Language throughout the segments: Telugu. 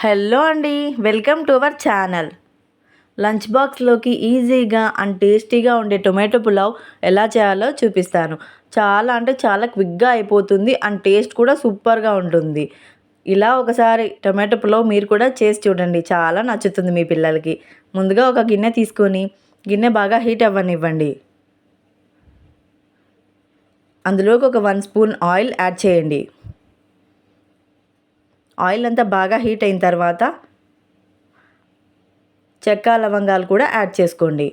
హలో అండి, welcome to our channel. Lunch బాక్స్లోకి ఈజీగా అండ్ టేస్టీగా ఉండే టొమాటో పులావ్ ఎలా చేయాలో చూపిస్తాను. చాలా అంటే చాలా క్విక్గా అయిపోతుంది అండ్ టేస్ట్ కూడా సూపర్గా ఉంటుంది. ఇలా ఒకసారి టొమాటో పులావ్ మీరు కూడా చేసి చూడండి, చాలా నచ్చుతుంది మీ పిల్లలకి. ముందుగా ఒక గిన్నె తీసుకొని గిన్నె బాగా హీట్ అవ్వనివ్వండి. అందులోకి ఒక 1 స్పూన్ ఆయిల్ యాడ్ చేయండి. ఆయిల్ అంతా బాగా హీట్ అయిన తర్వాత చెక్క లవంగాలు కూడా యాడ్ చేసుకోండి.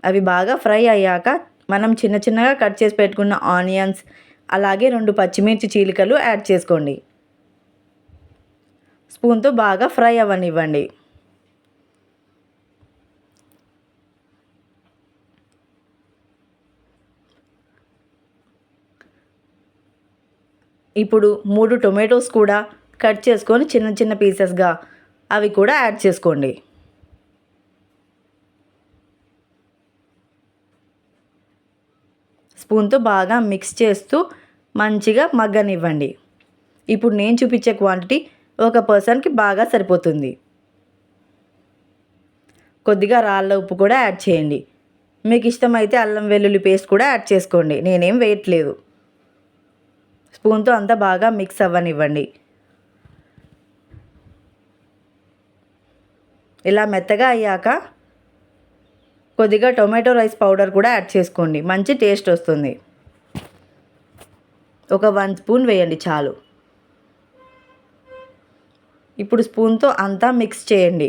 అవి బాగా ఫ్రై అయ్యాక మనం చిన్న చిన్నగా కట్ చేసి పెట్టుకున్న ఆనియన్స్, అలాగే 2 పచ్చిమిర్చి చీలికలు యాడ్ చేసుకోండి. స్పూన్తో బాగా ఫ్రై అవ్వనివ్వండి. ఇప్పుడు 3 టొమాటోస్ కూడా కట్ చేసుకొని చిన్న చిన్న పీసెస్గా అవి కూడా యాడ్ చేసుకోండి. స్పూన్తో బాగా మిక్స్ చేస్తూ మంచిగా మగ్గనివ్వండి. ఇప్పుడు నేను చూపించే క్వాంటిటీ ఒక పర్సన్కి బాగా సరిపోతుంది. కొద్దిగా రాళ్ళ ఉప్పు కూడా యాడ్ చేయండి. మీకు ఇష్టమైతే అల్లం వెల్లుల్లి పేస్ట్ కూడా యాడ్ చేసుకోండి, నేనేం వేయట్లేదు. స్పూన్తో అంతా బాగా మిక్స్ అవ్వనివ్వండి. ఇలా మెత్తగా అయ్యాక కొద్దిగా టొమాటో రైస్ పౌడర్ కూడా యాడ్ చేసుకోండి, మంచి టేస్ట్ వస్తుంది. ఒక 1 స్పూన్ వేయండి చాలు. ఇప్పుడు స్పూన్తో అంతా మిక్స్ చేయండి.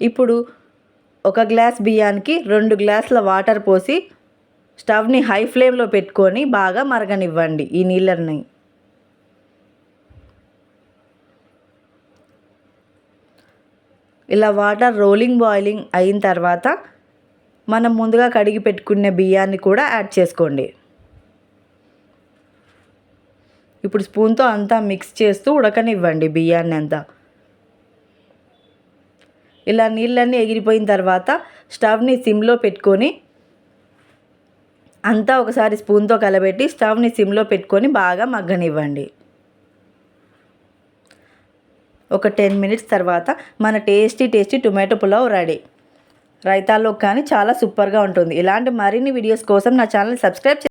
ఇప్పుడు ఒక గ్లాస్ బియ్యానికి 2 గ్లాసుల వాటర్ పోసి స్టవ్ని హై ఫ్లేమ్లో పెట్టుకొని బాగా మరగనివ్వండి ఈ నీళ్ళని. ఇలా వాటర్ బాయిలింగ్ అయిన తర్వాత మనం ముందుగా కడిగి పెట్టుకునే బియ్యాన్ని కూడా యాడ్ చేసుకోండి. ఇప్పుడు స్పూన్తో అంతా మిక్స్ చేస్తూ ఉడకనివ్వండి బియ్యాన్ని అంతా. ఇలా నీళ్ళన్నీ ఎగిరిపోయిన తర్వాత స్టవ్ని సిమ్లో పెట్టుకొని అంతా ఒకసారి స్పూన్తో కలబెట్టి స్టవ్ని సిమ్లో పెట్టుకొని బాగా మగ్గనివ్వండి. ఒక 10 మినిట్స్ తర్వాత మన టేస్టీ టొమాటో పులావ్ రెడీ. రైతాలో కానీ చాలా సూపర్గా ఉంటుంది. ఇలాంటి మరిన్ని వీడియోస్ కోసం నా ఛానల్ సబ్స్క్రైబ్